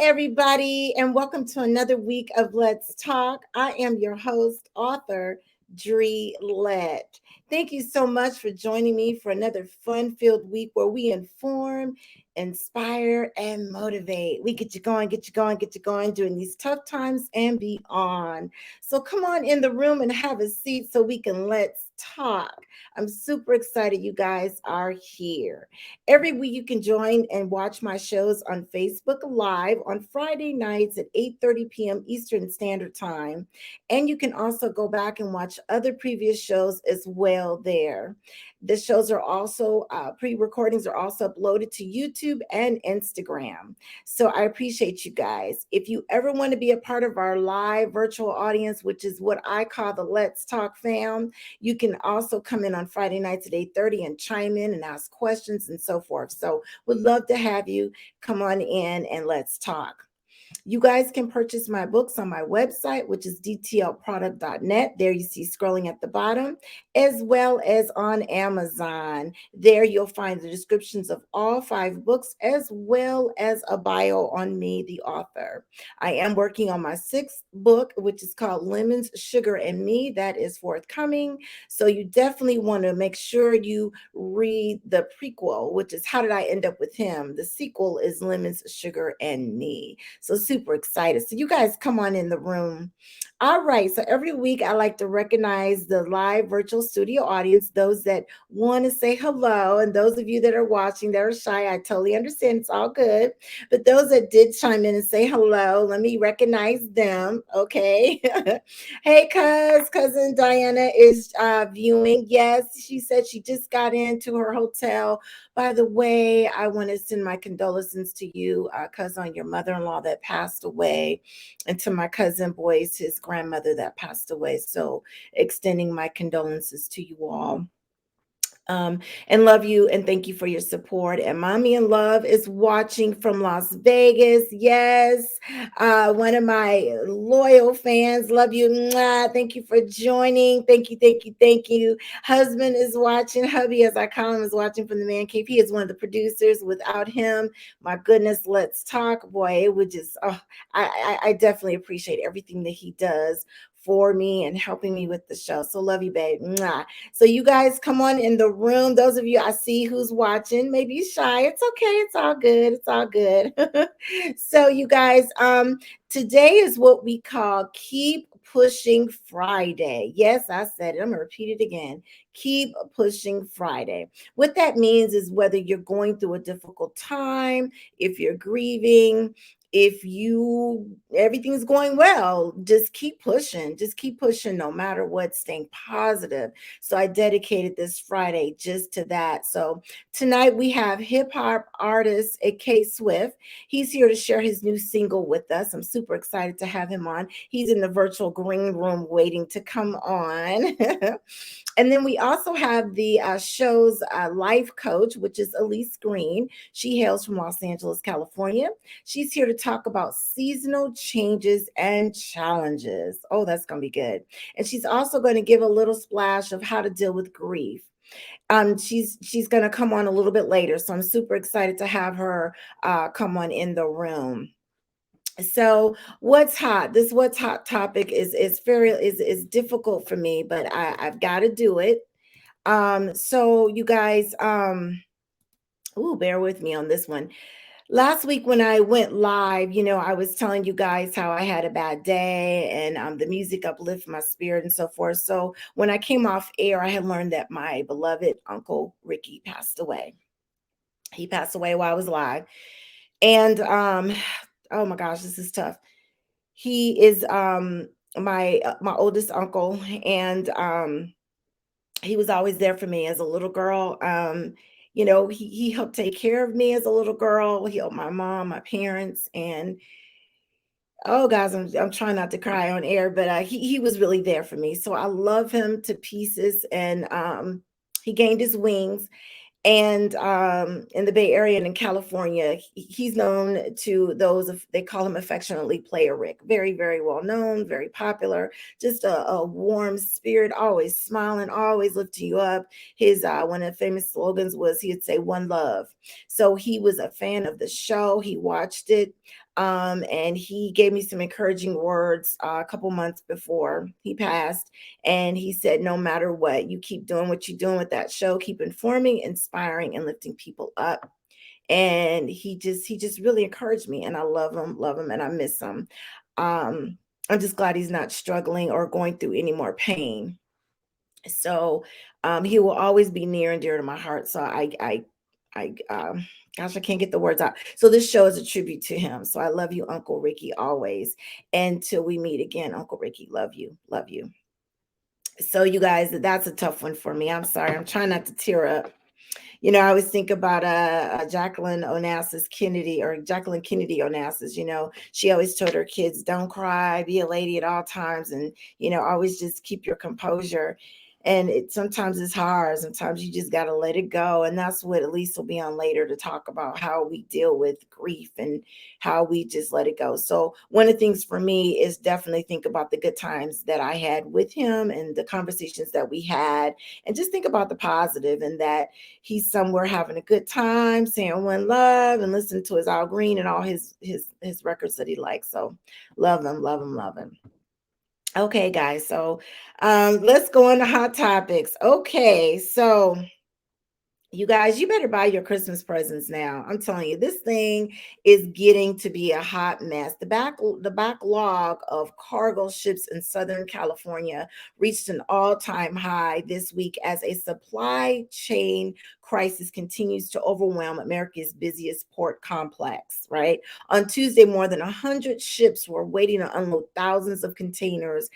everybody, and welcome to another week of Let's Talk. I am your host, author Dree Lett. Thank you so much for joining me for another fun-filled week where we inform, inspire, and motivate. We get you going, get you going, get you going during these tough times and beyond. So come on in the room and have a seat so we can let's talk. I'm super excited you guys are here. Every week you can join and watch my shows on Facebook Live on Friday nights at 8:30 p.m. Eastern Standard Time. And you can also go back and watch other previous shows as well there. The shows are also, pre-recordings are also uploaded to YouTube and Instagram. So I appreciate you guys. If you ever want to be a part of our live virtual audience, which is what I call the Let's Talk fam, you can also come in on Friday nights at 8:30 and chime in and ask questions and so forth. So would love to have you come on in and let's talk. You guys can purchase my books on my website, which is dtlproduct.net. There you see scrolling at the bottom, as well as on Amazon. There you'll find the descriptions of all 5 books, as well as a bio on me, the author. I am working on my 6th book, which is called Lemons, Sugar, and Me. That is forthcoming. So you definitely want to make sure you read the prequel, which is How Did I End Up with Him? The sequel is Lemons, Sugar, and Me. So super excited. So you guys come on in the room. All right. So every week I like to recognize the live virtual studio audience, those that want to say hello, and those of you that are watching that are shy, I totally understand. It's all good. But those that did chime in and say hello, let me recognize them. Okay. Hey, cousin Diana is viewing. Yes, she said she just got into her hotel. By the way, I want to send my condolences to you, cousin, on your mother-in-law that passed away, and to my cousin Boyce, his grandmother that passed away. So extending my condolences to you all. And love you and thank you for your support. And Mommy in Love is watching from Las Vegas. Yes, one of my loyal fans. Love you. Mwah. Thank you for joining. Thank you, thank you, thank you. Husband is watching. Hubby, as I call him, is watching from the man cave. He is one of the producers. Without him, my goodness, let's talk. Boy, it would just, I definitely appreciate everything that he does for me and helping me with the show. So love you, babe. Mwah. So you guys come on in the room. Those of you I see who's watching, maybe you're shy. It's okay. It's all good. It's all good. So you guys, today is what we call Keep Pushing Friday. Yes, I said it. I'm gonna repeat it again. Keep Pushing Friday. What that means is whether you're going through a difficult time, if you're grieving, if you everything's going well, just keep pushing no matter what, staying positive. So I dedicated this Friday just to that. So tonight we have hip hop artist K Swift. He's here to share his new single with us. I'm super excited to have him on. He's in the virtual green room waiting to come on. And then we also have the show's life coach, which is Elise Green. She hails from Los Angeles, California. She's here to talk about seasonal changes and challenges. Oh, that's going to be good. And she's also going to give a little splash of how to deal with grief. She's going to come on a little bit later, so I'm super excited to have her come on in the room. So what's hot? This what's hot topic is difficult for me, but I've got to do it. So you guys, bear with me on this one. Last week when I went live, I was telling you guys how I had a bad day and the music uplifted my spirit and so forth. So when I came off air, I had learned that my beloved Uncle Ricky passed away. He passed away while I was live. And oh my gosh, this is tough. He is my oldest uncle, and he was always there for me as a little girl. He helped take care of me as a little girl. He helped my mom, my parents, and oh guys, I'm trying not to cry on air, but he was really there for me. So I love him to pieces, and he gained his wings. And in the Bay Area and in California, he's known to those of, they call him affectionately Player Rick. Very, very well known, very popular, just a warm spirit, always smiling, always lifting you up. His one of the famous slogans was he'd say "One Love." So he was a fan of the show. He watched it. And he gave me some encouraging words a couple months before he passed. And he said, no matter what, you keep doing what you're doing with that show, keep informing, inspiring, and lifting people up. And he just really encouraged me, and I love him, and I miss him. um I'm just glad he's not struggling or going through any more pain. So he will always be near and dear to my heart. So I gosh, I can't get the words out. So this show is a tribute to him. So I love you, Uncle Ricky, always. And till we meet again, Uncle Ricky, love you, love you. So you guys, that's a tough one for me. I'm sorry, I'm trying not to tear up. I always think about Jacqueline Onassis Kennedy, or Jacqueline Kennedy Onassis. She always told her kids, don't cry, be a lady at all times, and always just keep your composure. And sometimes it's hard. Sometimes you just got to let it go. And that's what Elise will be on later, to talk about how we deal with grief and how we just let it go. So one of the things for me is definitely think about the good times that I had with him and the conversations that we had, and just think about the positive, and that he's somewhere having a good time, saying one love, and listening to his Al Green and all his records that he likes. So love him, love him, love him. Okay, guys. So let's go into hot topics. Okay, so you guys, you better buy your Christmas presents now. I'm telling you, this thing is getting to be a hot mess. The backlog of cargo ships in Southern California reached an all-time high this week as a supply chain crisis continues to overwhelm America's busiest port complex, right? On Tuesday, more than 100 ships were waiting to unload thousands of containers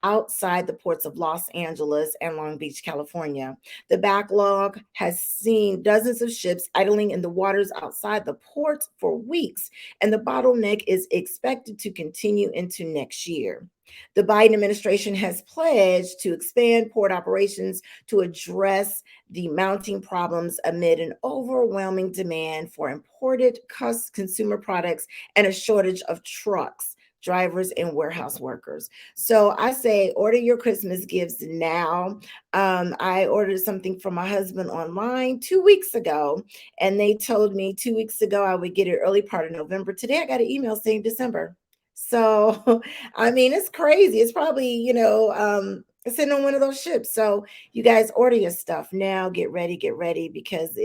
outside the ports of Los Angeles and Long Beach, California. The backlog has seen dozens of ships idling in the waters outside the ports for weeks, and the bottleneck is expected to continue into next year. The Biden administration has pledged to expand port operations to address the mounting problems amid an overwhelming demand for imported consumer products and a shortage of trucks, drivers, and warehouse workers. So I say order your Christmas gifts now. I ordered something for my husband online 2 weeks ago, and they told me 2 weeks ago I would get it early part of November. Today I got an email saying December. So I mean, it's crazy. It's probably, sitting on one of those ships. So you guys order your stuff now. Get ready, because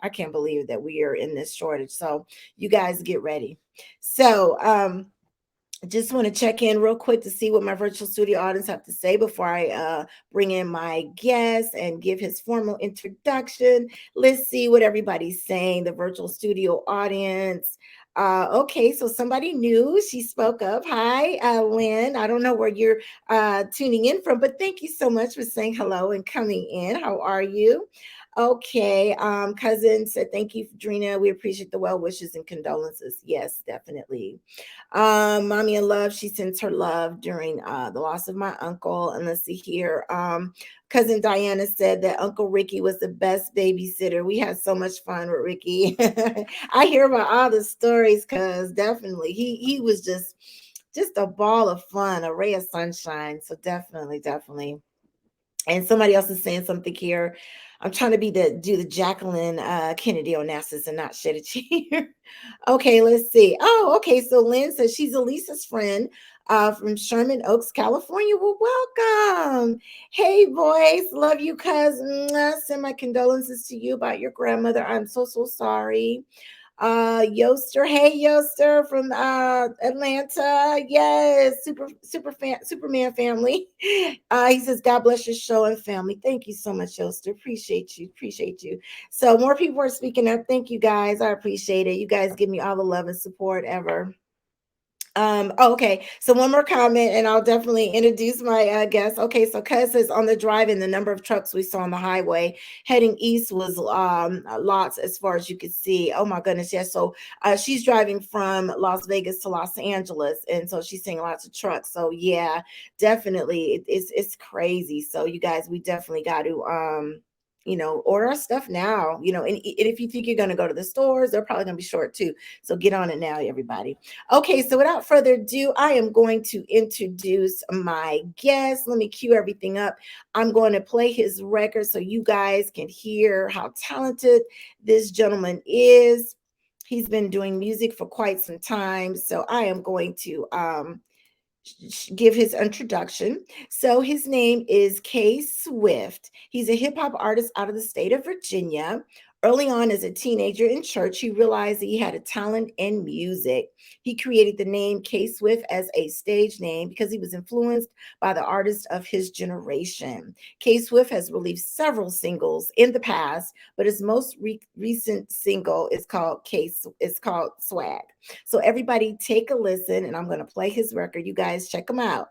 I can't believe that we are in this shortage. So you guys get ready. So I just want to check in real quick to see what my virtual studio audience have to say before I bring in my guest and give his formal introduction. Let's see what everybody's saying, the virtual studio audience. Okay, so somebody new, she spoke up. Hi, Lynn. I don't know where you're tuning in from, but thank you so much for saying hello and coming in. How are you? Okay, cousin said, thank you, Drina. We appreciate the well wishes and condolences. Yes, definitely. Mommy in love, she sends her love during the loss of my uncle. And let's see here. Cousin Diana said that Uncle Ricky was the best babysitter. We had so much fun with Ricky. I hear about all the stories, because definitely he was just a ball of fun, a ray of sunshine. So definitely. And somebody else is saying something here. I'm trying to do the Jacqueline Kennedy Onassis and not shed a tear. Okay, let's see. Oh, okay. So Lynn says she's Elisa's friend from Sherman Oaks, California. Well, welcome. Hey, boys. Love you, cousin. Send my condolences to you about your grandmother. I'm so sorry. Yoster, hey Yoster from Atlanta. Yes, Superman family. He says, God bless your show and family. Thank you so much, Yoster. Appreciate you. So more people are speaking up. Thank you guys. I appreciate it. You guys give me all the love and support ever. Okay, so one more comment and I'll definitely introduce my guest. Okay, so Cuz says on the drive in, the number of trucks we saw on the highway heading east was lots as far as you could see. Oh my goodness, yes. So she's driving from Las Vegas to Los Angeles, and so she's seeing lots of trucks. So yeah, definitely it's crazy. So you guys, we definitely got to order our stuff now, and if you think you're going to go to the stores, they're probably going to be short too. So get on it now, everybody. Okay, so without further ado, I am going to introduce my guest. Let me cue everything up. I'm going to play his record so you guys can hear how talented this gentleman is. He's been doing music for quite some time. So I am going to give his introduction. So his name is K Swift. He's a hip hop artist out of the state of Virginia. Early on as a teenager in church, he realized that he had a talent in music. He created the name K Swift as a stage name because he was influenced by the artists of his generation. K Swift has released several singles in the past, but his most recent single is called Swag. So everybody take a listen, and I'm going to play his record. You guys check him out.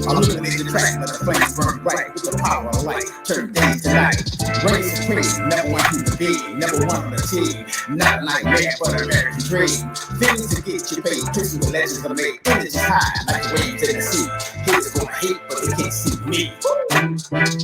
Illuminate the track, let the flames burn bright with the power of light. Turn days to night. Reign supreme, never one to be, never one on a team. Not a nightmare, but an American dream. Things to get you paid, twisting with legends are made. Images high, like the waves in the sea. Haters gonna hate, but they can't see me.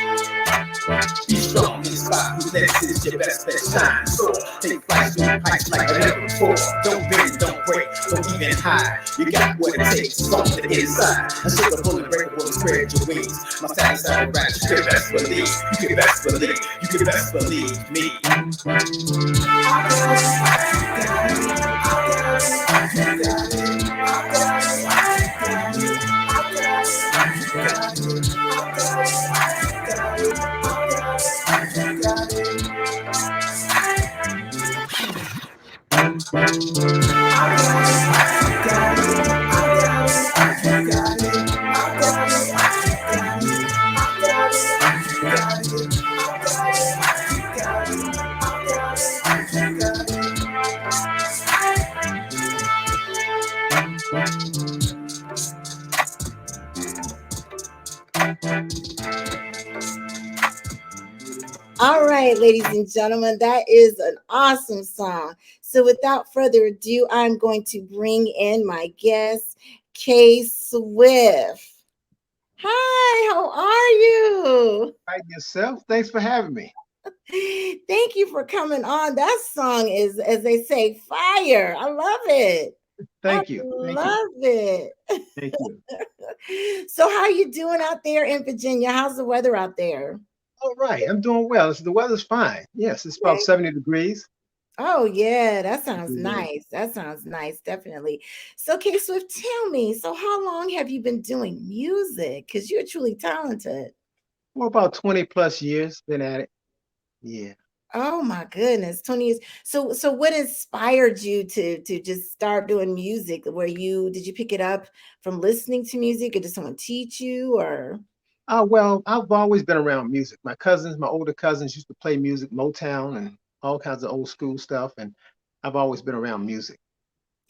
Be strong in the spot, who's next is your best bet, shine. So take flight through heights like never before. Don't bend, don't break, don't even hide. You got what it takes, it's on the inside. I shake a bullet, break a bullet, spread your wings. My status out of rap, you can best believe. You can best believe, you can best believe me. All right, ladies and gentlemen, that is an awesome song. So without further ado, I'm going to bring in my guest, K Swift. Hi, how are you? Right yourself. Thanks for having me. Thank you for coming on. That song is, as they say, fire. I love it. I Thank you. Thank you. love it. Thank you. So how you doing out there in Virginia? How's the weather out there? All right. I'm doing well. The weather's fine. Yes, it's about Okay. 70 degrees. Oh yeah, that sounds Yeah. nice. That sounds nice, definitely. So K Swift, tell me, so how long have you been doing music? Because you're truly talented. For about 20 plus years, been at it. Yeah. Oh my goodness, 20 years. So what inspired you to just start doing music? Where you did you pick it up from listening to music, or did someone teach you, or Well, I've always been around music. My older cousins used to play music, Motown and all kinds of old school stuff. And I've always been around music.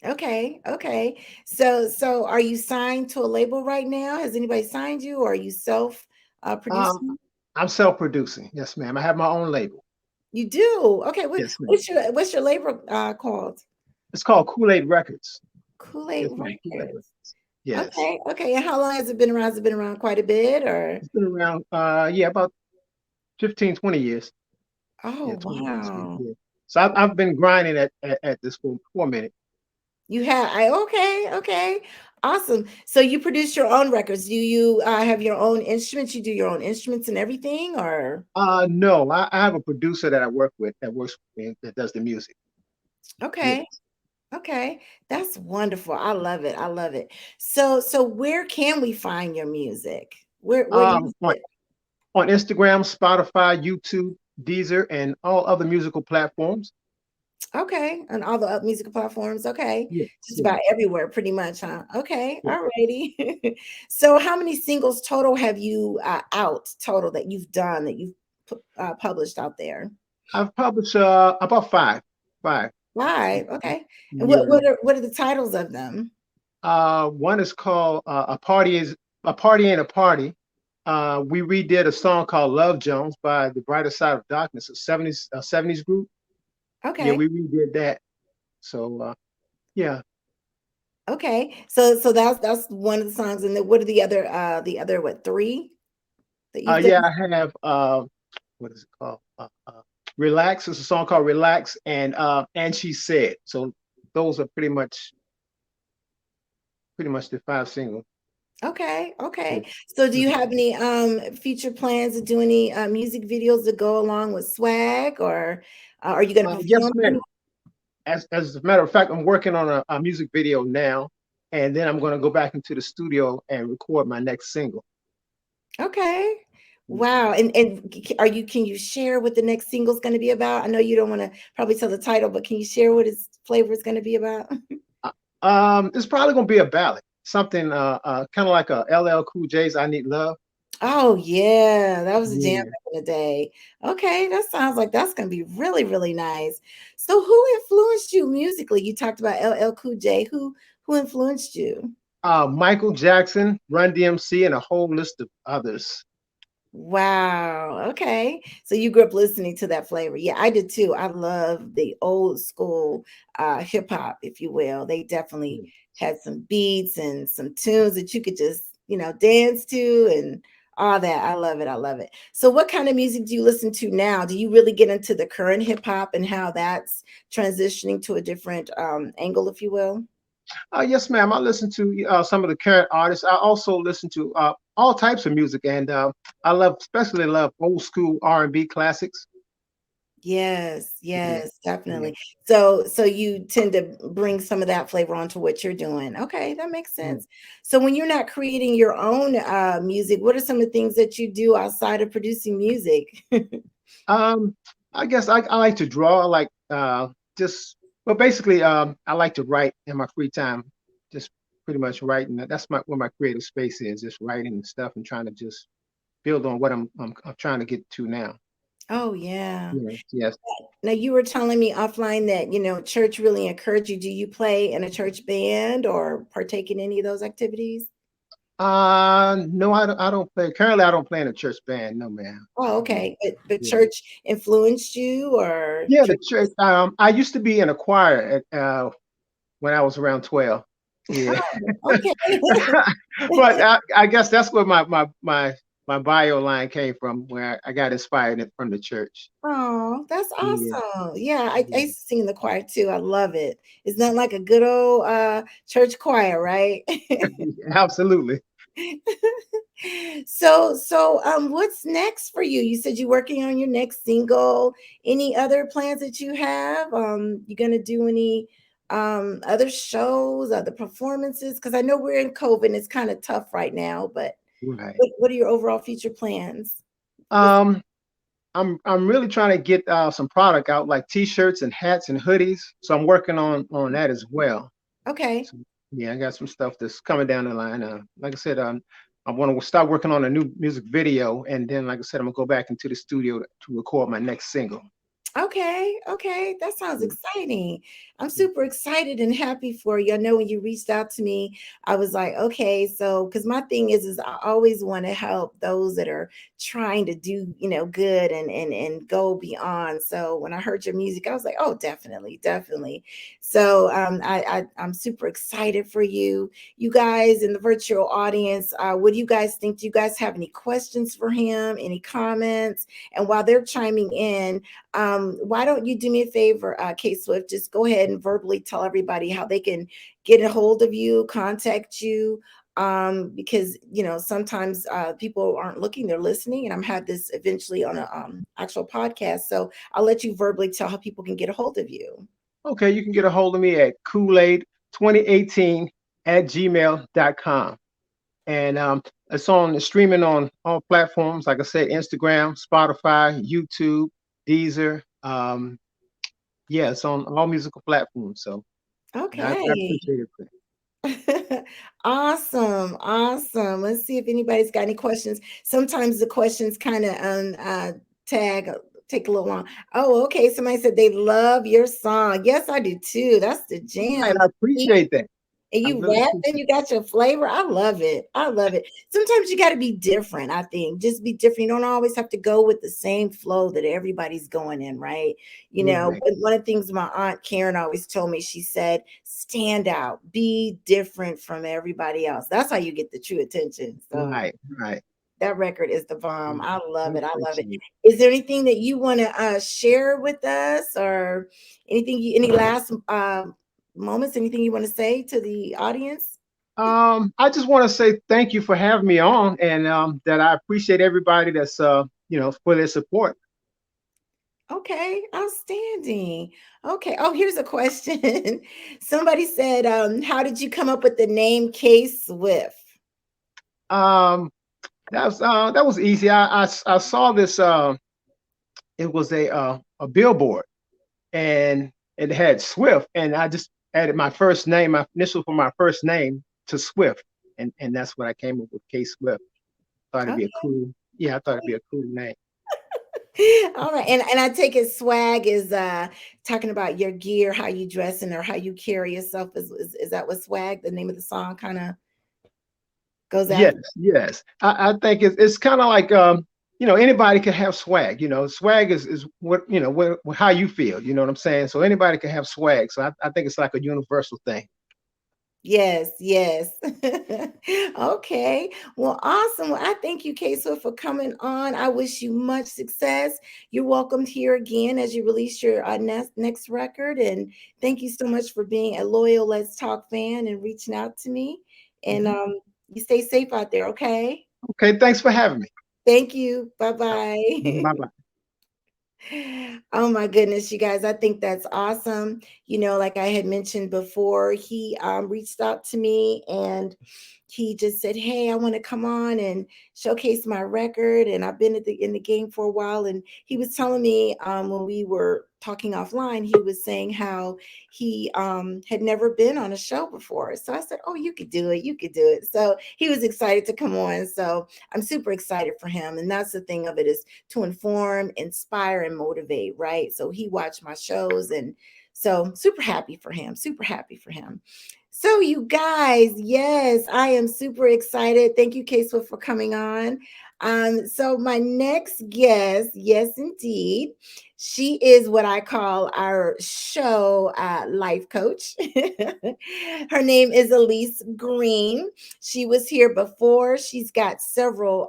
okay, okay. So are you signed to a label right now? Has anybody signed you, or are you self Um, producing? I'm self-producing. Yes, ma'am. I have my own label. You do? Okay, Yes, ma'am. what's your label called? It's called Kool-Aid Records. Kool-Aid Yes, ma'am. Kool-Aid Records. Records. Yes. Okay, okay. And how long has it been around? Has it been around quite a bit, or? It's been around, yeah, about 15, 20 years. Oh, Yeah, 20 years. wow. Yeah. So I've been grinding at this for a minute. You have I okay, okay. Awesome. So you produce your own records. Do you have your own instruments? You do your own instruments and everything, or? No, I have a producer that I work with that works with me, that does the music. Yeah. Okay. Okay. That's wonderful. I love it. I love it. So where can we find your music? Where do you Um, on, sit? on Instagram, Spotify, YouTube, Deezer, and all other musical platforms. Okay, on all the musical platforms. Okay, Yeah, just yeah. about everywhere, pretty much, huh? Okay, Yeah. all righty. So, how many singles total have you out total that you've done that you've published out there? I've published about five. Five. Okay, and Yeah. what are the titles of them? One is called a party ain't a party. We redid a song called Love Jones by the Brighter Side of Darkness, a 70s group. Yeah, Okay, we redid that. So yeah. okay. So that's one of the songs, and then what are the other what three that you've done? Yeah, I have what is it called? Relax. It's a song called Relax and She Said. So those are pretty much the five singles. Okay, Yeah. okay. So do you have any future plans to do any music videos to go along with swag, or are you going to Yes, perform ma'am. any? As a matter of fact, I'm working on a music video now, and then I'm going to go back into the studio and record my next single. Okay. Yeah. Wow. And can you share what the next single is going to be about? I know you don't want to probably tell the title, but can you share what its flavor is going to be about? It's probably going to be a ballad, something kind of like a LL Cool J's "I Need Love." Oh yeah, that was a jam Yeah. back in the day. Okay, that sounds like that's gonna be really, really nice. So who influenced you musically? You talked about LL Cool J. Who influenced you? Michael Jackson, Run DMC, and a whole list of others. Wow. Okay. So you grew up listening to that flavor. Yeah, I did too. I love the old school hip hop, if you will. They definitely Yeah. had some beats and some tunes that you could just, dance to and all that. I love it. I love it. So what kind of music do you listen to now? Do you really get into the current hip hop and how that's transitioning to a different angle, if you will? Yes, ma'am. I listen to some of the current artists. I also listen to all types of music, and especially love old school R&B classics. Yes, Yeah, yes, yeah, definitely. So you tend to bring some of that flavor onto what you're doing. Okay, that makes yeah. sense. So when you're not creating your own music, what are some of the things that you do outside of producing music? Um, I guess I like to draw. I like just well, basically, I like to write in my free time. Just pretty much writing. That's where my creative space is. Just writing and stuff, and trying to just build on what I'm trying to get to now. Oh yeah. Yes, yes. Now you were telling me offline that, church really encouraged you. Do you play in a church band or partake in any of those activities? No, I don't play. Currently, I don't play in a church band. No, man. Oh, Yeah, okay. But the yeah. church influenced you or Yeah, the church? church. I used to be in a choir when I was around 12. Yeah, Oh, okay. but I guess that's where my bio line came from, where I got inspired from the church. Oh, that's Yeah, awesome. Yeah, I yeah. used to sing in the choir too. I love it. It's not like a good old church choir, right? Absolutely. So what's next for you? You said you're working on your next single. Any other plans that you have? You gonna do any other shows, other performances? Because I know we're in COVID and it's kind of tough right now, but Right. what are your overall future plans? Um, I'm really trying to get some product out, like T-shirts and hats and hoodies. So I'm working on that as well. Okay. So, yeah, I got some stuff that's coming down the line. Like I said, I want to start working on a new music video, and then, like I said, I'm gonna go back into the studio to record my next single. Okay, okay, that sounds Yeah. exciting. I'm super excited and happy for you. I know when you reached out to me, I was like, okay, so because my thing is I always want to help those that are trying to do, good and go beyond. So when I heard your music, I was like, oh, definitely, definitely. So I'm super excited for you. You guys in the virtual audience, what do you guys think? Do you guys have any questions for him? Any comments? And while they're chiming in, why don't you do me a favor, Kate Swift? Just go ahead and verbally tell everybody how they can get a hold of you, contact you, because sometimes people aren't looking, they're listening, and I'm had this eventually on a actual podcast. So I'll let you verbally tell how people can get a hold of you. Okay, you can get a hold of me at Kool-Aid 2018 at gmail.com. And it's on streaming on all platforms. Like I said, Instagram, Spotify, YouTube, Deezer, Yeah, it's on all musical platforms. So I Okay. appreciate it. Awesome, awesome. Let's see if anybody's got any questions. Sometimes the questions kind of tag take a little long. Oh, okay. Somebody said they love your song. Yes, I do too. That's the Right, jam. I appreciate that. And I you really rap and appreciate you got your flavor. I love it. I love it. Sometimes you got to be different, I think. Just be different. You don't always have to go with the same flow that everybody's going in, right? You it. know, Right, but one of the things my aunt Karen always told me, she said, stand out, be different from everybody else. That's how you get the true attention. So right, right. that record is the bomb. Yeah, I I love it. I love it. appreciate it. Is there anything that you want to share with us, or anything any last moments, anything you want to say to the audience? I just want to say thank you for having me on, and that I appreciate everybody that's for their support. Okay, outstanding. Okay. Oh, here's a question. Somebody said, how did you come up with the name K Swift? Um, that was easy. I saw this. It was a billboard, and it had Swift, and I just added my first name, my initial for my first name to Swift, and that's what I came up with, K Swift. Thought it'd be a Okay. cool, yeah, I thought it'd be a cool name. All right. And I take it swag is talking about your gear, how you dressing or how you carry yourself. Is that what swag, the name of the song, kind of goes Yes, after? yes. I think it's kind of like anybody can have swag. Swag is what how you feel. You know what I'm saying? So anybody can have swag. So I think it's like a universal thing. Yes, yes. Okay. Well, awesome. Well, I thank you, Kayla, for coming on. I wish you much success. You're welcomed here again as you release your next record. And thank you so much for being a loyal Let's Talk fan and reaching out to me. And Mhm. you stay safe out there, okay? Okay, thanks for having me. Thank you. Bye-bye. Bye bye. Oh my goodness, you guys, I think that's awesome. You know, like I had mentioned before, he reached out to me and he just said, "Hey, I want to come on and showcase my record." And I've been in the game for a while. And he was telling me when we were talking offline, he was saying how he had never been on a show before. So I said, "Oh, you could do it. You could do it." So he was excited to come on. So I'm super excited for him. And that's the thing of it, is to inform, inspire, and motivate, right? So he watched my shows, and so super happy for him, super happy for him. So you guys, yes, I am super excited. Thank you, K Swift, for coming on. So my next guest, yes, indeed, she is what I call our show life coach. Her name is Elise Green. She was here before. She's got several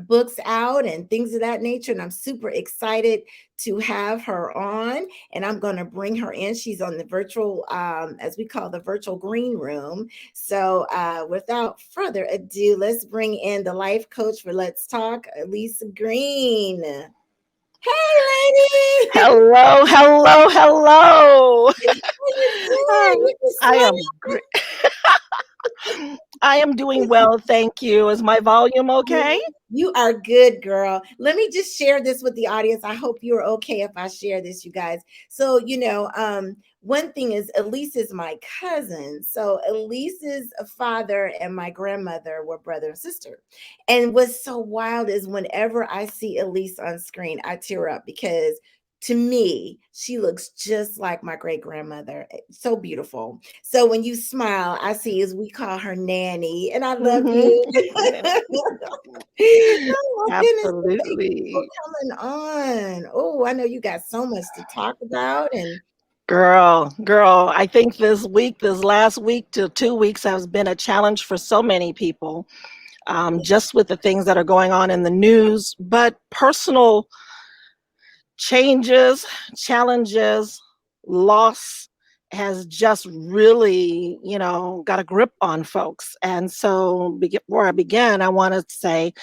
books out and things of that nature. And I'm super excited to have her on. And I'm going to bring her in. She's on the virtual, as we call the virtual green room. So without further ado, let's bring in the life coach for Let's Talk, Elise Green. Hey, lady. Hello, hello, hello. How you Ah, doing? You can I smile. am I am doing well, thank you. Is my volume okay? You are good, girl. Let me just share this with the audience. I hope you're okay if I share this, you guys. So, one thing is Elise is my cousin. So Elise's father and my grandmother were brother and sister. And what's so wild is whenever I see Elise on screen, I tear up because to me, she looks just like my great grandmother. So beautiful. So when you smile, I see as we call her Nanny, and I love Mhm. you. Oh my goodness. Thank you for Absolutely. coming on. Oh, I know you got so much to talk about. And Girl, I think this last week to 2 weeks has been a challenge for so many people, just with the things that are going on in the news, but personal changes, challenges, loss has just really, got a grip on folks. And so before I begin, I want to say,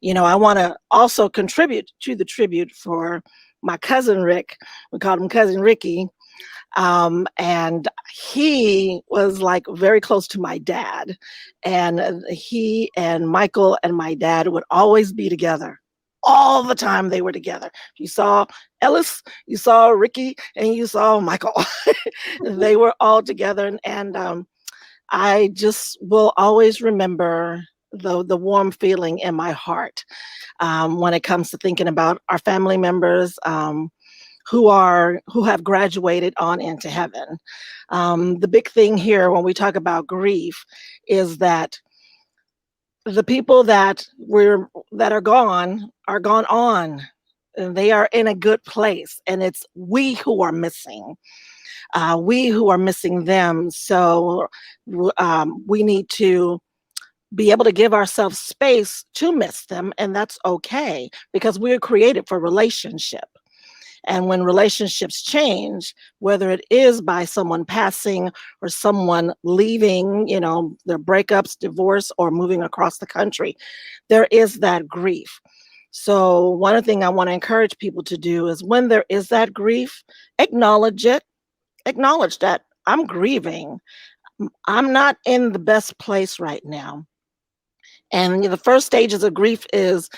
I want to also contribute to the tribute for my cousin Rick. We called him Cousin Ricky. And he was like very close to my dad. And he and Michael and my dad would always be together. all the time they were together. You saw Ellis, you saw Ricky, and you saw Michael. They were all together, and I just will always remember the warm feeling in my heart when it comes to thinking about our family members who have graduated on into heaven. The big thing here when we talk about grief is that the people that are gone on. And they are in a good place, and it's we who are missing. We who are missing them. So we need to be able to give ourselves space to miss them, and that's okay because we're created for relationship. And when relationships change, whether it is by someone passing or someone leaving, their breakups, divorce, or moving across the country, there is that grief. So, one thing I want to encourage people to do is when there is that grief, acknowledge it, acknowledge that I'm grieving. I'm not in the best place right now. And the first stages of grief is,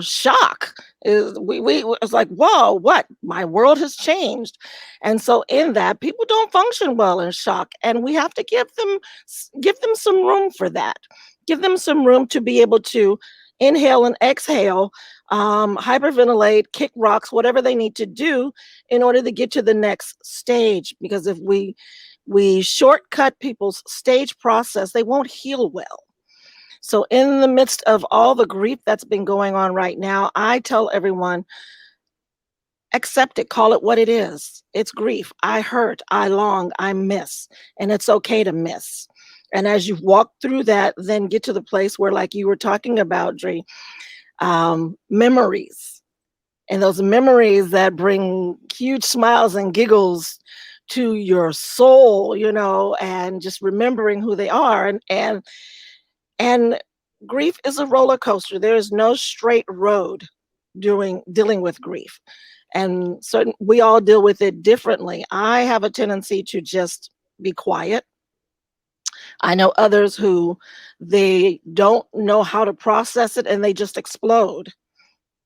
shock. Is we it's like, whoa, what? My world has changed. And so in that, people don't function well in shock. And we have to give them some room for that. Give them some room to be able to inhale and exhale, hyperventilate, kick rocks, whatever they need to do in order to get to the next stage. Because if we shortcut people's stage process, they won't heal well. So, in the midst of all the grief that's been going on right now, I tell everyone, accept it, call it what it is. It's grief. I hurt, I long, I miss, and it's okay to miss. And as you walk through that, then get to the place where, like you were talking about, Dre, memories. And those memories that bring huge smiles and giggles to your soul, and just remembering who they are. And grief is a roller coaster. There is no straight road dealing with grief. And certain we all deal with it differently. I have a tendency to just be quiet. I know others who they don't know how to process it and they just explode.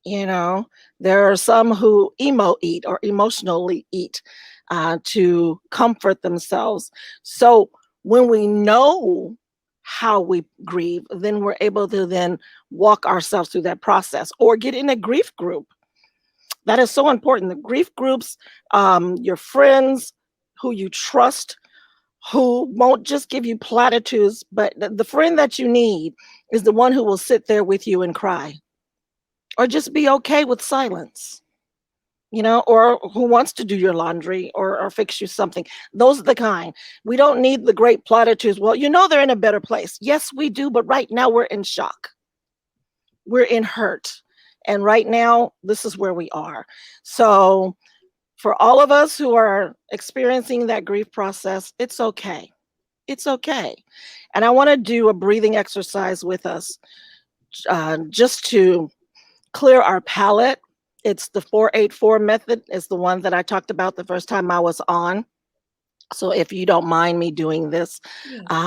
You know, there are some who emo eat or emotionally eat to comfort themselves. So when we know how we grieve, then we're able to then walk ourselves through that process or get in a grief group. That is so important. The grief groups, your friends who you trust, who won't just give you platitudes, but the friend that you need is the one who will sit there with you and cry or just be okay with silence, or who wants to do your laundry or fix you something. Those are the kind. We don't need the great platitudes. Well, they're in a better place. Yes, we do. But right now we're in shock. We're in hurt. And right now, this is where we are. So for all of us who are experiencing that grief process, it's okay. It's okay. And I want to do a breathing exercise with us just to clear our palate. It's the 484 method. It's the one that I talked about the first time I was on. So if you don't mind me doing this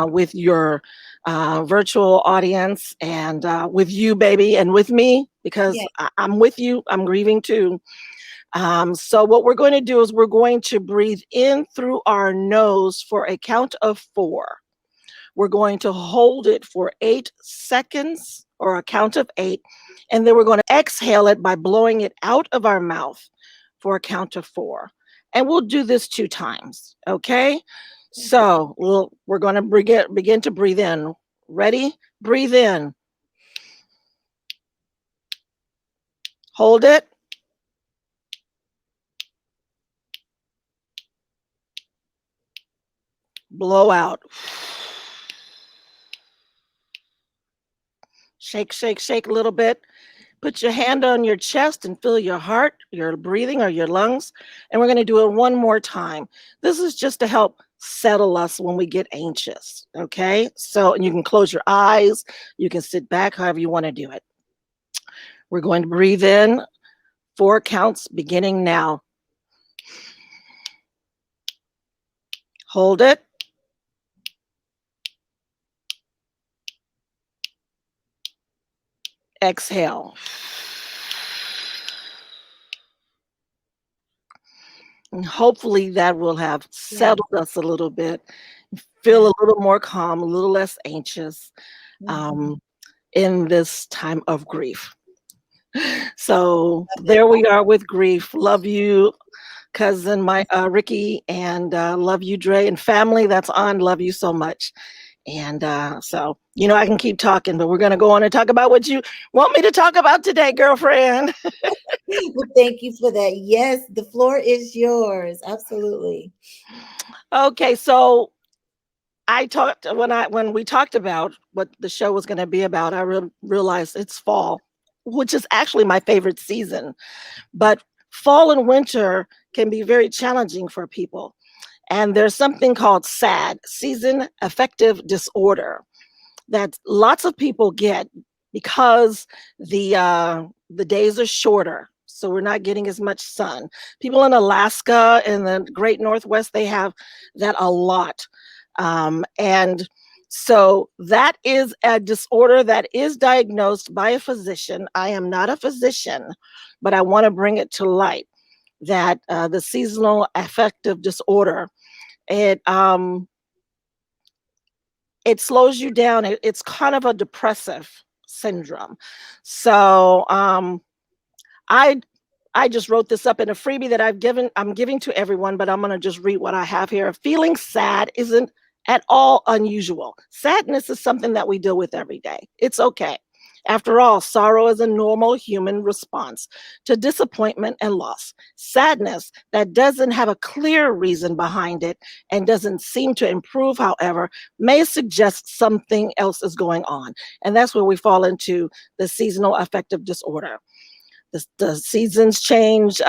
with your virtual audience and with you, baby, and with me, because I'm with you, I'm grieving too. So what we're going to do is we're going to breathe in through our nose for a count of 4. We're going to hold it for 8 seconds or a count of 8. And then we're going to exhale it by blowing it out of our mouth for a count of 4. And we'll do this 2 times. Okay. So we're going to begin to breathe in. Ready? Breathe in. Hold it. Blow out. Shake, shake, shake a little bit. Put your hand on your chest and feel your heart, your breathing, or your lungs. And we're going to do it one more time. This is just to help settle us when we get anxious. Okay. So, and you can close your eyes. You can sit back, however you want to do it. We're going to breathe in 4 counts beginning now. Hold it. Exhale. And hopefully that will have Yeah. settled us a little bit, feel Yeah. a little more calm, a little less anxious Mhm. um, in this time of grief. So Love it. there we are with grief. Love you, cousin, my Ricky, and love you, Dre, and family that's on. Love you so much. And so, I can keep talking, but we're going to go on and talk about what you want me to talk about today, girlfriend. Well, thank you for that. Yes, the floor is yours. Absolutely. Okay, so I talked when we talked about what the show was going to be about. I realized it's fall, which is actually my favorite season. But fall and winter can be very challenging for people. And there's something called SAD, season affective disorder, that lots of people get because the days are shorter. So we're not getting as much sun. People in Alaska and the Great Northwest, they have that a lot. And so that is a disorder that is diagnosed by a physician. I am not a physician, but I want to bring it to light that the seasonal affective disorder, it it slows you down. It's kind of a depressive syndrome. So I I just wrote this up in a freebie that I'm giving to everyone, but I'm going to just read what I have here. Feeling sad isn't at all unusual. Sadness is something that we deal with every day. It's okay. After all, sorrow is a normal human response to disappointment and loss. Sadness that doesn't have a clear reason behind it and doesn't seem to improve, however, may suggest something else is going on. And that's where we fall into the seasonal affective disorder. The seasons change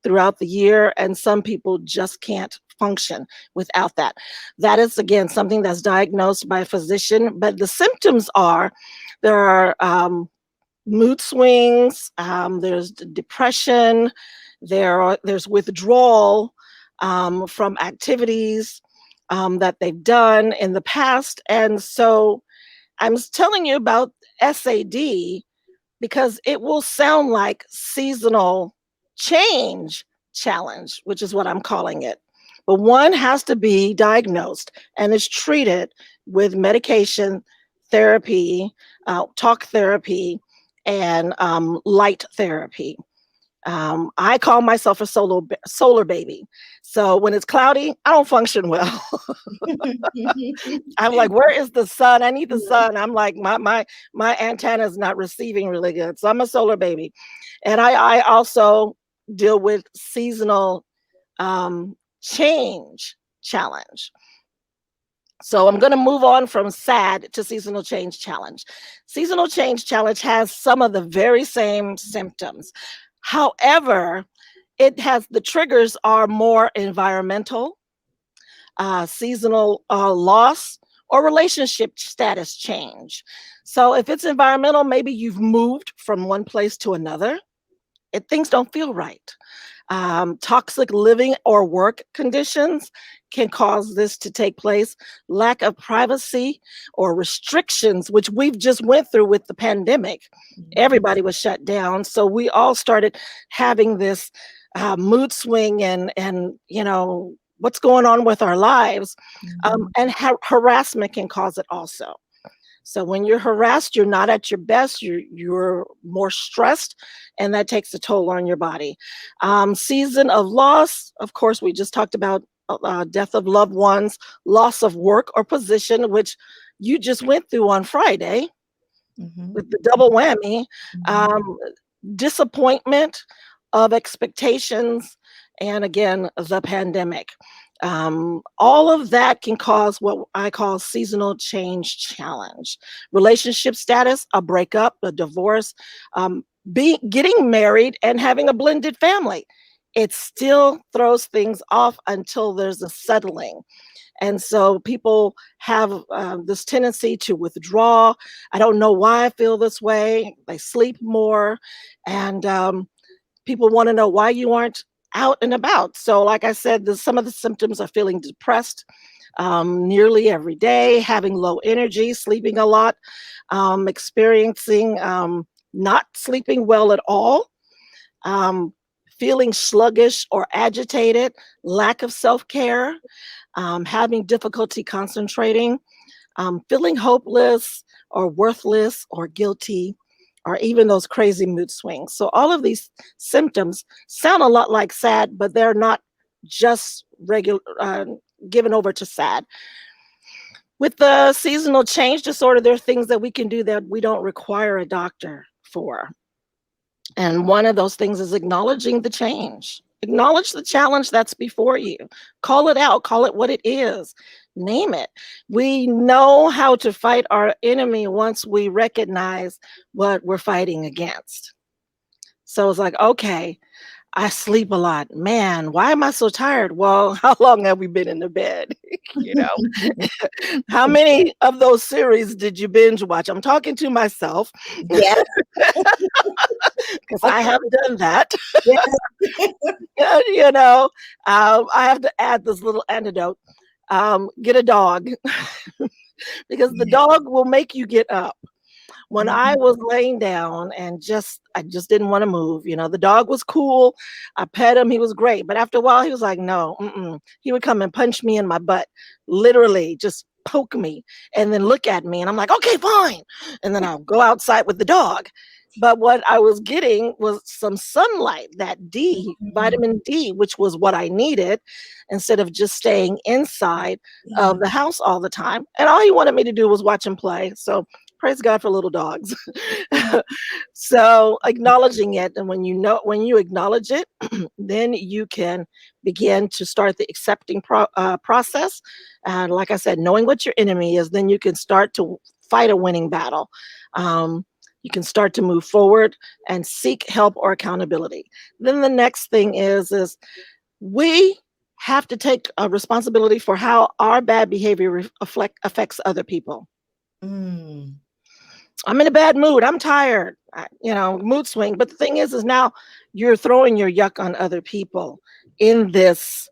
throughout the year, and some people just can't function without that. That is, again, something that's diagnosed by a physician, but the symptoms are there are mood swings, there's depression, there's withdrawal from activities that they've done in the past. And so I'm telling you about SAD because it will sound like seasonal change challenge, which is what I'm calling it. But one has to be diagnosed and is treated with medication, therapy, talk therapy, and light therapy. I call myself a solar baby. So when it's cloudy, I don't function well. I'm like, where is the sun? I need the sun. I'm like, my antenna is not receiving really good. So I'm a solar baby. And I also deal with seasonal change challenge. So I'm going to move on from SAD to seasonal change challenge. Seasonal change challenge has some of the very same symptoms. However, the triggers are more environmental, seasonal loss, or relationship status change. So if it's environmental, maybe you've moved from one place to another. Things don't feel right. Toxic living or work conditions can cause this to take place. Lack of privacy or restrictions, which we've just went through with the pandemic. Everybody was shut down, so we all started having this mood swing and what's going on with our lives. And harassment can cause it also. So when you're harassed, you're not at your best, you're more stressed, and that takes a toll on your body. Season of loss, of course, we just talked about death of loved ones, loss of work or position, which you just went through on Friday Mhm. with the double whammy. Mhm. Um, Disappointment of expectations, and again, the pandemic. All of that can cause what I call seasonal change challenge. Relationship status, a breakup, a divorce, getting married and having a blended family. It still throws things off until there's a settling. And so people have this tendency to withdraw. I don't know why I feel this way. They sleep more. And people want to know why you aren't out and about. So, like I said, some of the symptoms are feeling depressed nearly every day, having low energy, sleeping a lot, experiencing not sleeping well at all, um, feeling sluggish or agitated, lack of self care, having difficulty concentrating, feeling hopeless or worthless or guilty, or even those crazy mood swings. So, all of these symptoms sound a lot like sad, but they're not just regular. Given over to sad. With the seasonal change disorder, there are things that we can do that we don't require a doctor for. And one of those things is acknowledging the change. Acknowledge the challenge that's before you. Call it out, call it what it is, name it. We know how to fight our enemy once we recognize what we're fighting against. So it's like, okay, I sleep a lot. Man, why am I so tired? Well, how long have we been in the bed? you know, how many of those series did you binge watch? I'm talking to myself Yes. because I have done that. Yes. you know, I have to add this little antidote. Get a dog because the Yes. dog will make you get up. When I Mhm. was laying down and I just didn't want to move. The dog was cool. I pet him. He was great. But after a while, he was like, no, mm-mm. He would come and punch me in my butt, literally just poke me and then look at me. And I'm like, okay, fine. And then I'll go outside with the dog. But what I was getting was some sunlight, that D, Mhm. vitamin D, which was what I needed instead of just staying inside Yeah. of the house all the time. And all he wanted me to do was watch him play. So praise God for little dogs. Mhm. So acknowledging it, and when you acknowledge it, then you can begin to start the accepting process. And like I said, knowing what your enemy is, then you can start to fight a winning battle. Um, you can start to move forward and seek help or accountability. Then the next thing is we have to take a responsibility for how our bad behavior affects other people. Mm. I'm in a bad mood. I'm tired. Mood swing. But the thing is now you're throwing your yuck on other people in this,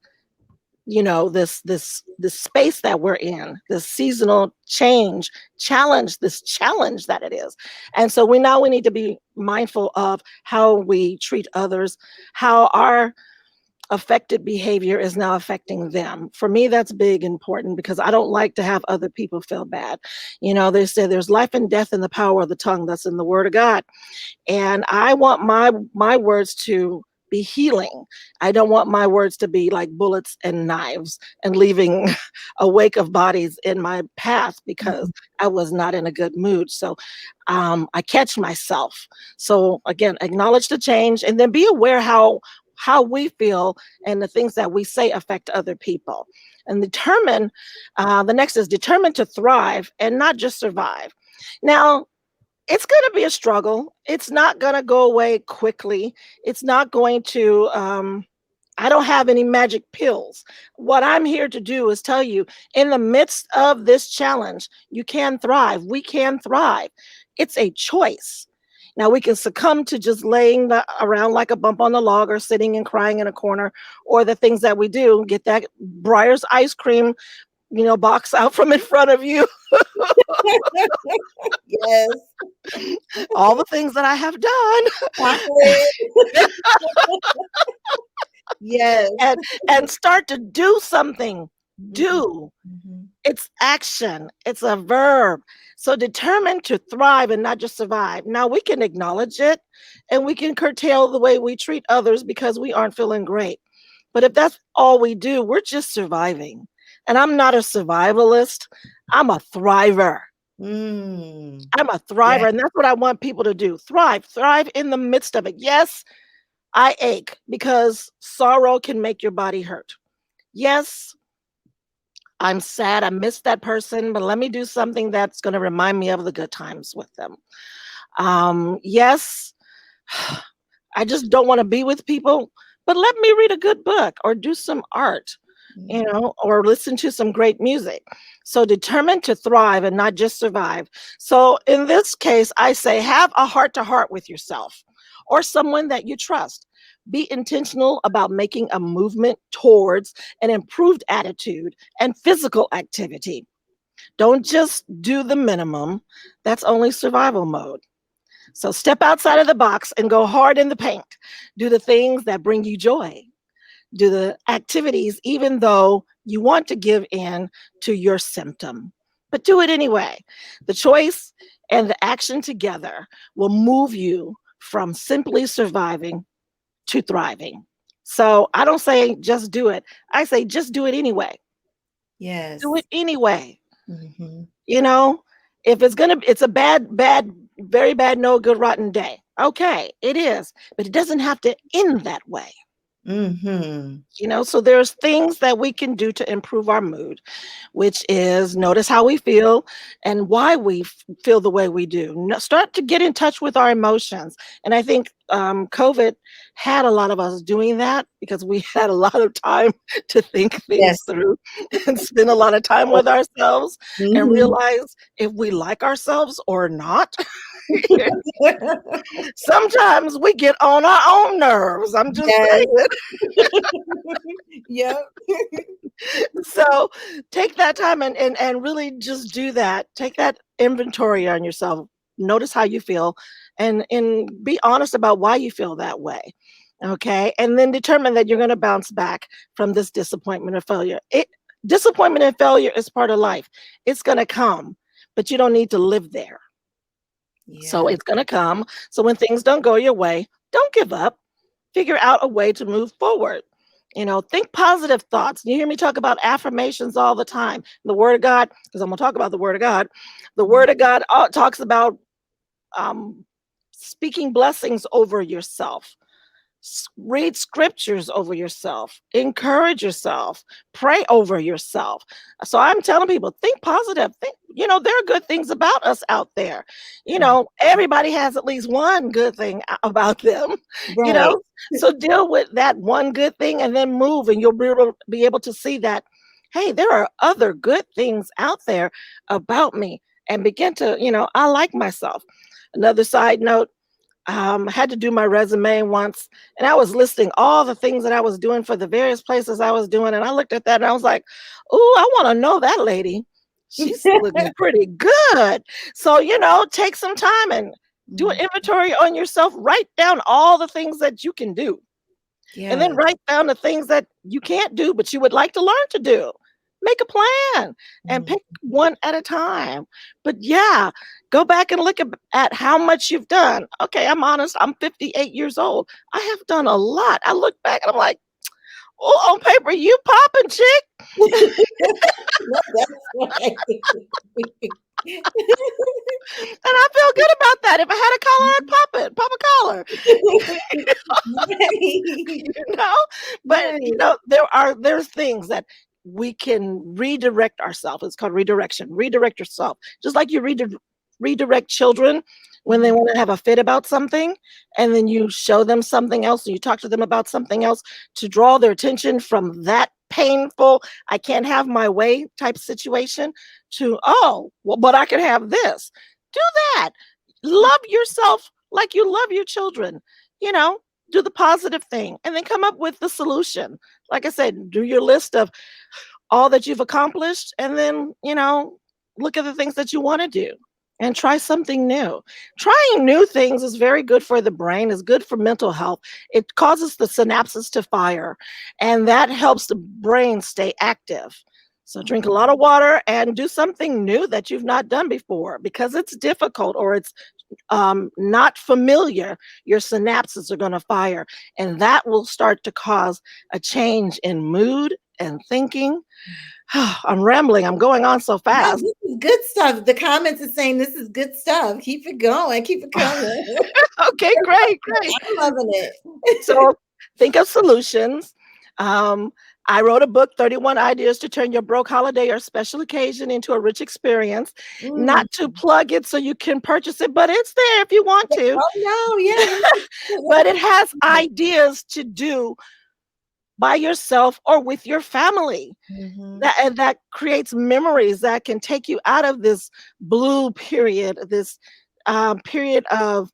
this space that we're in, this seasonal this challenge that it is. And so we need to be mindful of how we treat others, how our affected behavior is now affecting them. For me, that's big important because I don't like to have other people feel bad. They say there's life and death in the power of the tongue. That's in the word of God. And I want my words to be healing. I don't want my words to be like bullets and knives and leaving a wake of bodies in my path because Mhm. I was not in a good mood. So I catch myself. So again, acknowledge the change and then be aware how we feel and the things that we say affect other people. And the next is determined to thrive and not just survive. Now, it's going to be a struggle. It's not going to go away quickly. It's not going to, I don't have any magic pills. What I'm here to do is tell you in the midst of this challenge, you can thrive. We can thrive. It's a choice. Now, we can succumb to just laying around like a bump on the log or sitting and crying in a corner, or the things that we do, get that Briar's ice cream, box out from in front of you, Yes. all the things that I have done. Chocolate. Yes. and start to do something. Mhm. Do. Mhm. It's action. It's a verb. So determined to thrive and not just survive. Now we can acknowledge it and we can curtail the way we treat others because we aren't feeling great. But if that's all we do, we're just surviving. And I'm not a survivalist. I'm a thriver. Mm. I'm a Yeah. thriver. And that's what I want people to do. Thrive in the midst of it. Yes, I ache because sorrow can make your body hurt. Yes, I'm sad. I miss that person, but let me do something that's going to remind me of the good times with them. Yes, I just don't want to be with people, but let me read a good book or do some art, Mhm. or listen to some great music. So determined to thrive and not just survive. So in this case, I say have a heart to heart with yourself or someone that you trust. Be intentional about making a movement towards an improved attitude and physical activity. Don't just do the minimum. That's only survival mode. So step outside of the box and go hard in the paint. Do the things that bring you joy. Do the activities, even though you want to give in to your symptom, but do it anyway. The choice and the action together will move you from simply surviving to thriving. So I don't say just do it. I say just do it anyway. Do Yes. it anyway. Hmm. You know, if it's a bad, very bad, no good, rotten day. Okay, it is, but it doesn't have to end that way. Hmm. So there's things that we can do to improve our mood, which is notice how we feel and why we feel the way we do. Start to get in touch with our emotions. And I think COVID had a lot of us doing that because we had a lot of time to think things Yes. through and spend a lot of time with ourselves and Hmm. realize if we like ourselves or not. Sometimes we get on our own nerves. I'm just Yes. saying. Yep. So take that time and really just do that. Take that inventory on yourself. Notice how you feel and be honest about why you feel that way. Okay. And then determine that you're going to bounce back from this disappointment or failure. Disappointment and failure is part of life. It's going to come, but you don't need to live there. So Yeah. it's going to come. So when things don't go your way, don't give up. Figure out a way to move forward. Think positive thoughts. You hear me talk about affirmations all the time. The Word of God, because I'm going to talk about the Word of God. The Word of God talks about um, speaking blessings over yourself. Read scriptures over yourself, encourage yourself, pray over yourself. So I'm telling people, think positive. There are good things about us out there. Mhm. Everybody has at least one good thing about them, you Right. know. So deal with that one good thing and then move, and you'll be able to see that, hey, there are other good things out there about me, and begin to, I like myself. Another side note, I had to do my resume once, and I was listing all the things that I was doing for the various places I was doing. And I looked at that and I was like, "Ooh, I want to know that lady. She's looking pretty good." So, take some time and do an Mhm. inventory on yourself. Write down all the things that you can do, and then Yes. write down the things that you can't do, but you would like to learn to do. Make a plan and Mhm. pick one at a time. But yeah, go back and look at how much you've done. Okay, I'm honest. I'm 58 years old. I have done a lot. I look back and I'm like, oh, on paper, you popping, chick. No, that's right. And I feel good about that. If I had a collar, I'd pop a collar. Right. you know but Right. there's things that we can redirect ourselves. It's called redirection. Redirect yourself, just like you redirect children when they Mhm. want to have a fit about something, and then you show them something else and you talk to them about something else to draw their attention from that painful, I can't have my way type situation, to, oh well, but I can have this. Do that. Love yourself like you love your children. you know do the positive thing and then come up with the solution. Like I said, do your list of all that you've accomplished, and then, look at the things that you want to do and try something new. Trying new things is very good for the brain, is good for mental health. It causes the synapses to fire, and that helps the brain stay active. So drink a lot of water and do something new that you've not done before, because it's difficult or it's not familiar. Your synapses are going to fire, and that will start to cause a change in mood and thinking. I'm rambling. I'm going on so No, fast. this is good stuff. The comments are saying this is good stuff. Keep it going. Keep it coming. Okay, great, great. I'm loving it. So think of solutions. Um, I wrote a book, 31 Ideas to Turn Your Broke Holiday or Special Occasion into a Rich Experience. Mm. Not to plug it so you can purchase it, but it's there if you want to. Oh no, yeah. But it has ideas to do by yourself or with your family. Mm-hmm. That creates memories that can take you out of this blue period, this period of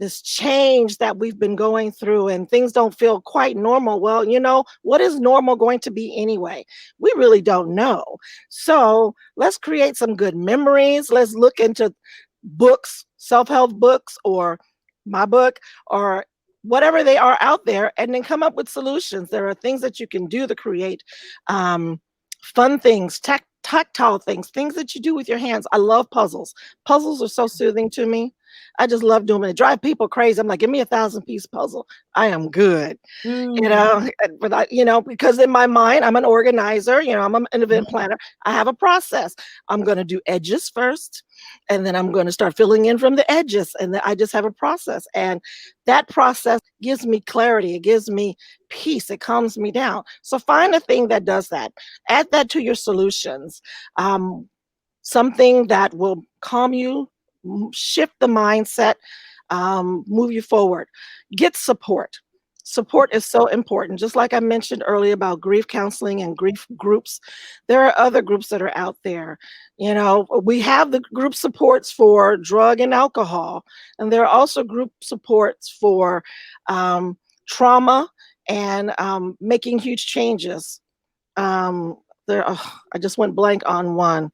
this change that we've been going through, and things don't feel quite normal. Well, what is normal going to be anyway? We really don't know. So let's create some good memories. Let's look into books self-help books or my book or whatever they are out there, and then come up with solutions. There are things that you can do to create um, fun things, tactile things that you do with your hands. I love puzzles. Puzzles are so soothing to me. I just love doing it. It drive people crazy. I'm like, give me a 1,000-piece puzzle. I am good. Mm. But because in my mind, I'm an organizer, I'm an event planner. I have a process. I'm going to do edges first, and then I'm going to start filling in from the edges. And then I just have a process. And that process gives me clarity. It gives me peace. It calms me down. So find a thing that does that. Add that to your solutions. Something that will calm you, shift the mindset, move you forward. Get support. Support is so important. Just like I mentioned earlier about grief counseling and grief groups, there are other groups that are out there. We have the group supports for drug and alcohol, and there are also group supports for trauma and making huge changes. There, I just went blank on one.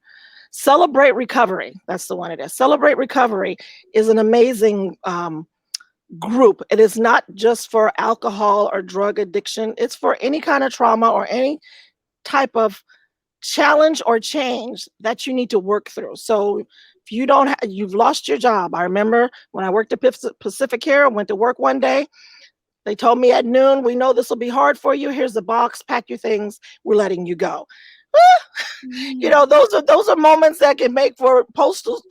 Celebrate Recovery. That's the one it is. Celebrate Recovery is an amazing group. It is not just for alcohol or drug addiction. It's for any kind of trauma or any type of challenge or change that you need to work through. So if you've lost your job. I remember when I worked at Pacific Care, I went to work one day. They told me at noon, we know this will be hard for you. Here's the box, pack your things. We're letting you go. Those are moments that can make for postal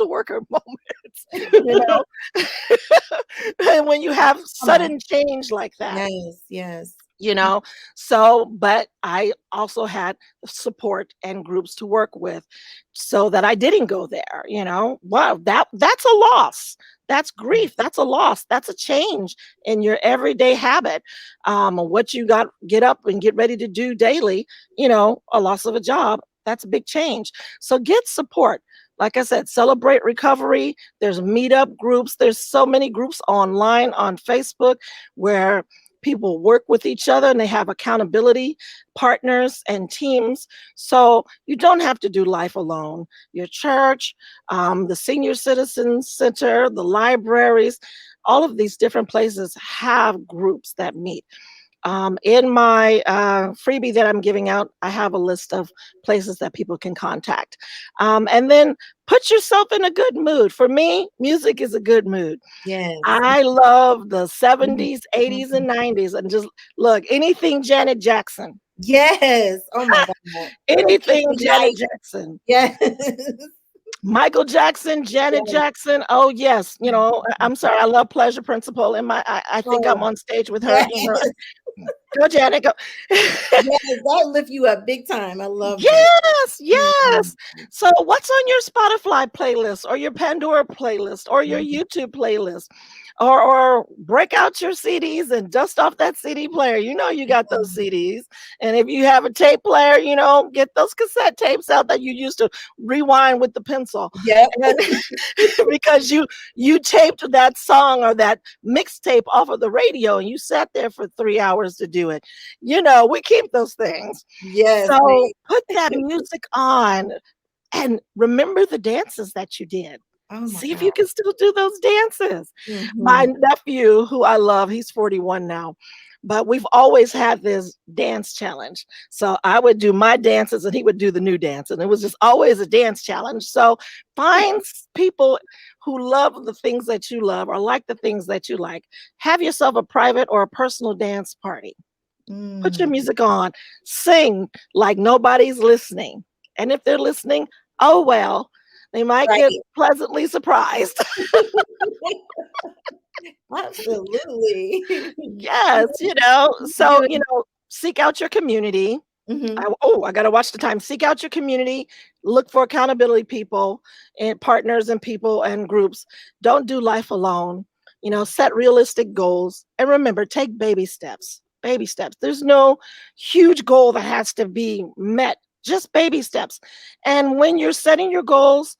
worker moments. And when you have sudden change like that. Yes. But I also had support and groups to work with so that I didn't go there. Wow, that's a loss. That's grief. That's a loss. That's a change in your everyday habit. What you get up and get ready to do daily, a loss of a job, that's a big change. So get support. Like I said, Celebrate Recovery. There's meetup groups. There's so many groups online on Facebook where people work with each other and they have accountability partners and teams. So you don't have to do life alone. Your church, the Senior Citizens Center, the libraries, all of these different places have groups that meet. In my freebie that I'm giving out, I have a list of places that people can contact. And then put yourself in a good mood. For me, music is a good mood. Yes. I love the 70s, 80s, and 90s. And just look, anything Janet Jackson. Yes. Oh my God. Anything Janet Jackson. Yes. Michael Jackson, Janet Jackson. Oh yes, I'm sorry. I love Pleasure Principle. I think I'm on stage with her. Yes. Go Janet, go. Yes, that lift you up big time. I love that. Yes. So what's on your Spotify playlist or your Pandora playlist or your YouTube playlist? Or break out your CDs and dust off that CD player. You got those CDs. And if you have a tape player, get those cassette tapes out that you used to rewind with the pencil. Yeah. Because you taped that song or that mixtape off of the radio and you sat there for 3 hours to do it. We keep those things. Yes. So put that music on and remember the dances that you did. See if you can still do those dances. My nephew, who I love, he's 41 now, but we've always had this dance challenge. So I would do my dances and he would do the new dance. And it was just always a dance challenge. So find people who love the things that you love or like the things that you like. Have yourself a private or a personal dance party. Put your music on. Sing like nobody's listening. And if they're listening, oh well. They might get pleasantly surprised. Absolutely. Yes, so, seek out your community. I got to watch the time. Seek out your community. Look for accountability people and partners and people and groups. Don't do life alone. Set realistic goals. And remember, take baby steps. Baby steps. There's no huge goal that has to be met. Just baby steps. And when you're setting your goals,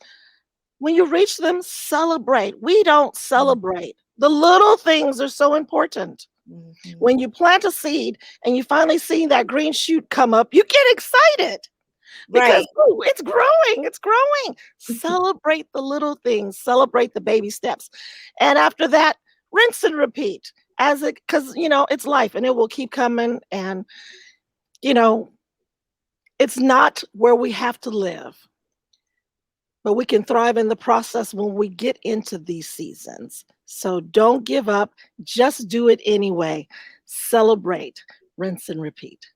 when you reach them, celebrate. We don't celebrate. The little things are so important. When you plant a seed and you finally see that green shoot come up, you get excited. because Right. ooh, it's growing. It's growing. Celebrate the little things, celebrate the baby steps. And after that, rinse and repeat as it, because, it's life and it will keep coming. And, you know, it's not where we have to live, but we can thrive in the process when we get into these seasons. So don't give up. Just do it anyway. Celebrate, rinse and repeat.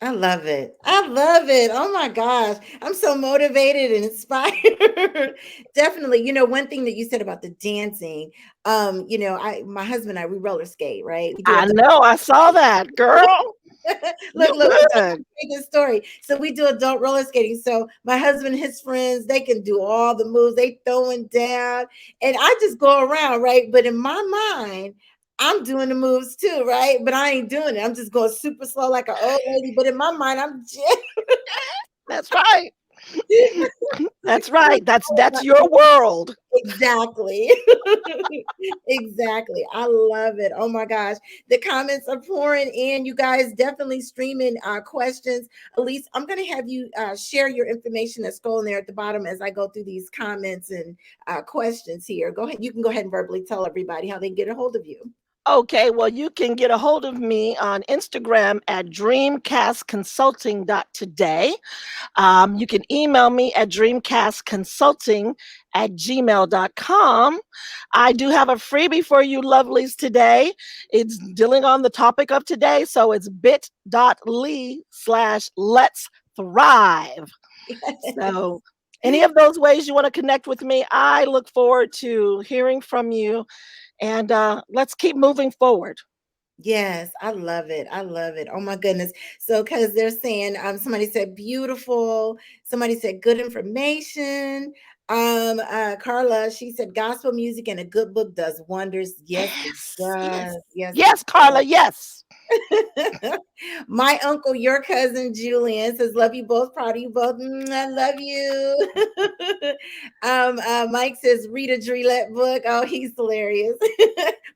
I love it. I love it. Oh my gosh. I'm so motivated and inspired. Definitely. One thing that you said about the dancing, my husband and I, we roller skate, right? We do I adult. know. I saw that, girl. Look, You look, I'm telling good. you this story. So we do adult roller skating. So my husband and his friends, they can do all the moves. They throwing down. And I just go around, right? But in my mind, I'm doing the moves too, right? But I ain't doing it. I'm just going super slow like an old lady. But in my mind, I'm just That's right. That's right. That's your world. exactly. Exactly. I love it. Oh my gosh. The comments are pouring in. You guys definitely streaming questions. Elise, I'm going to have you share your information that's scrolling there at the bottom as I go through these comments and questions here. Go ahead. You can go ahead and verbally tell everybody how they can get a hold of you. Okay, well, you can get a hold of me on Instagram at dreamcastconsulting.today. You can email me at dreamcastconsulting@gmail.com. I do have a freebie for you lovelies today. It's dealing on the topic of today. So it's bit.ly/let's thrive. So any of those ways you want to connect with me, I look forward to hearing from you. And let's keep moving forward. Yes, I love it. I love it. Oh my goodness. So because they're saying somebody said beautiful, somebody said good information. Carla, she said gospel music and a good book does wonders. Yes, it Yes, yes, does. Yes, it yes, Carla, yes. My uncle, your cousin Julian says, "Love you both, proud of you both. I love you." Mike says, "Read a Drillette book." Oh, he's hilarious.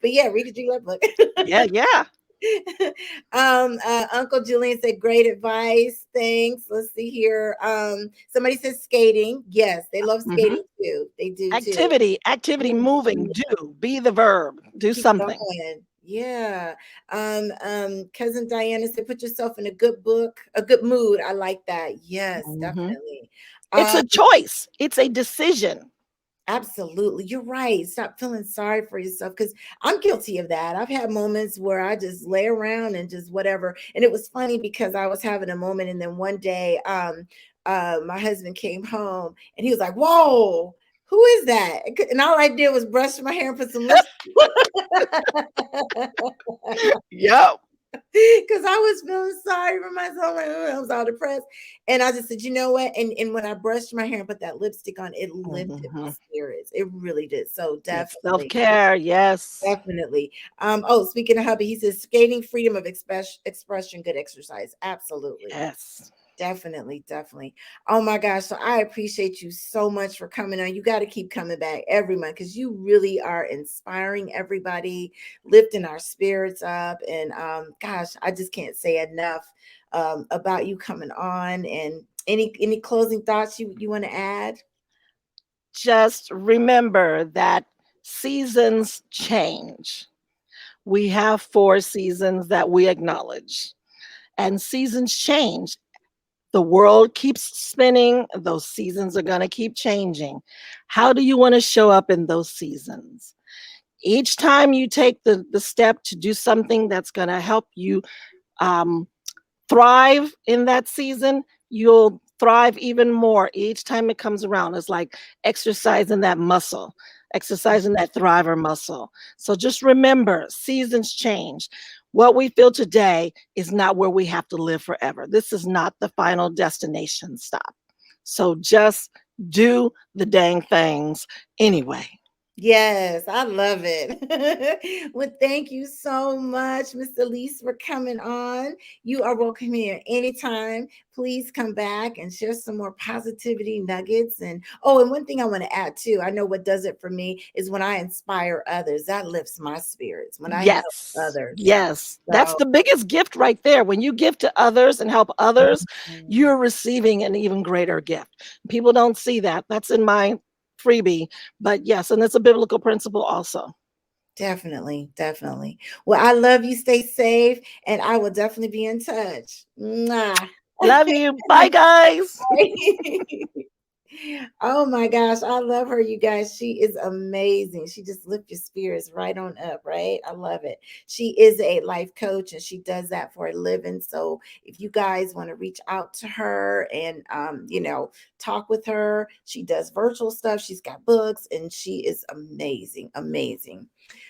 But yeah, read a Drillette book. Yeah, yeah. Uncle Julian said, "Great advice. Thanks." Let's see here. Somebody says skating. Yes, they love Hmm. skating too. They do too. Activity, moving, do, be the verb, do Keep something. going. Yeah. Cousin Diana said, put yourself in a good book, a good mood. I like that. Yes, Hmm. definitely. It's Um, a choice, it's a decision. Absolutely. You're right. Stop feeling sorry for yourself because I'm guilty of that. I've had moments where I just lay around and just whatever. And it was funny because I was having a moment, and then one day, my husband came home and he was like, "Whoa, who is that?" And all I did was brush my hair and put some lipstick. Yep. Because I was feeling sorry for myself. Like, I was all depressed. And I just said, you know what? And when I brushed my hair and put that lipstick on, it lifted my Hmm. spirits. It really did. So It's definitely, self-care, yes. definitely. Speaking of hubby, he says skating, freedom of expression, good exercise. Absolutely. Yes. Definitely, definitely. Oh my gosh. So I appreciate you so much for coming on. You got to keep coming back every month because you really are inspiring everybody, lifting our spirits up. And gosh, I just can't say enough about you coming on. And any closing thoughts you want to add? Just remember that seasons change. We have 4 seasons that we acknowledge, and seasons change. The world keeps spinning, those seasons are going to keep changing. How do you want to show up in those seasons? Each time you take the step to do something that's going to help you um, thrive in that season, you'll thrive even more each time it comes around. It's like exercising that muscle, exercising that thriver muscle. So just remember, seasons change. What we feel today is not where we have to live forever. This is not the final destination stop. So just do the dang things anyway. Yes, I love it. Well, thank you so much, Miss Elise, for coming on. You are welcome here anytime. Please come back and share some more positivity nuggets. And oh, and one thing I want to add too, I know what does it for me is when I inspire others, that lifts my spirits when I help Yes. others. Yes. That's So, the biggest gift right there. When you give to others and help others, mhm, you're receiving an even greater gift. People don't see that. That's in my freebie. But yes, and it's a biblical principle also. definitely, definitely. Well, I love you. Stay safe, and I will definitely be in touch. Mwah. Love you. Bye, guys. Oh my gosh, I love her, you guys. She is amazing. She just lifts your spirits right on up, right? I love it. She is a life coach and she does that for a living. So if you guys want to reach out to her and talk with her, she does virtual stuff. She's got books and she is amazing, amazing.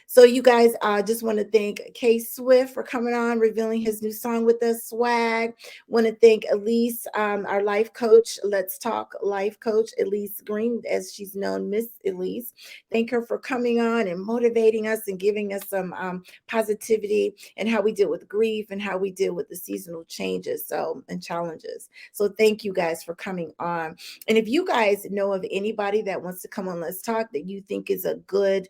So you guys, I just want to thank K Swift for coming on, revealing his new song with us, Swag. Want to thank Elise, our life coach. Let's talk life coach, Elise Green, as she's known, Miss Elise. Thank her for coming on and motivating us and giving us some positivity and how we deal with grief and how we deal with the seasonal changes and challenges. So thank you guys for coming on. And if you guys know of anybody that wants to come on Let's Talk that you think is a good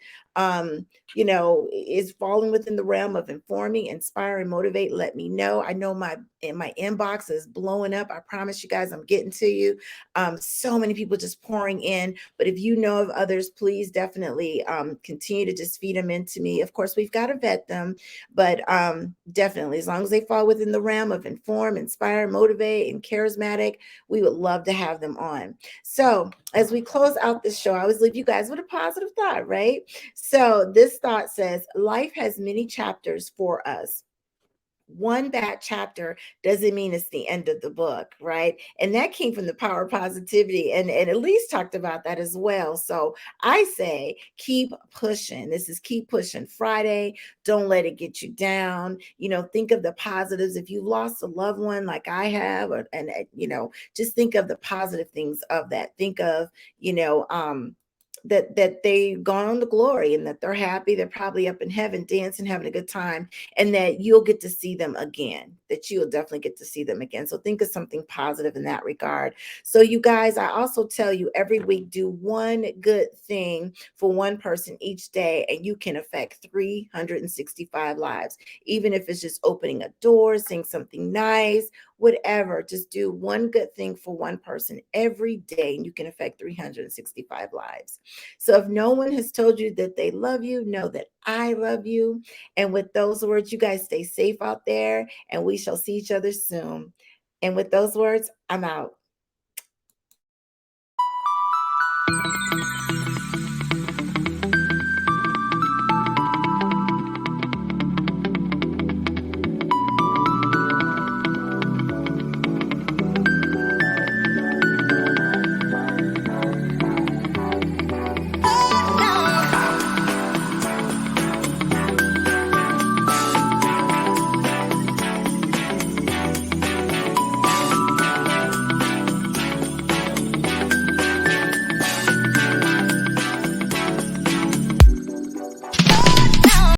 is falling within the realm of informing, inspire, and motivate, let me know. I know my inbox is blowing up. I promise you guys I'm getting to you. So many people just pouring in. But if you know of others, please definitely continue to just feed them into me. Of course, we've got to vet them, but definitely, as long as they fall within the realm of inform, inspire, motivate, and charismatic, we would love to have them on. So as we close out this show, I always leave you guys with a positive thought, right? So this thought says life has many chapters for us. One bad chapter doesn't mean it's the end of the book, right? And that came from the power of positivity. And Elise talked about that as well. So I say keep pushing. This is Keep Pushing Friday. Don't let it get you down. Think of the positives. If you lost a loved one like I have, just think of the positive things of that. Think of, that they've gone on to glory and that they're happy. They're probably up in heaven dancing, having a good time, and that you'll get to see them again, that you'll definitely get to see them again. So think of something positive in that regard. So you guys, I also tell you every week, do one good thing for one person each day, and you can affect 365 lives. Even if it's just opening a door, saying something nice, whatever, just do one good thing for one person every day, and you can affect 365 lives. So if no one has told you that they love you, know that I love you. And with those words, you guys stay safe out there, and we shall see each other soon. And with those words, I'm out.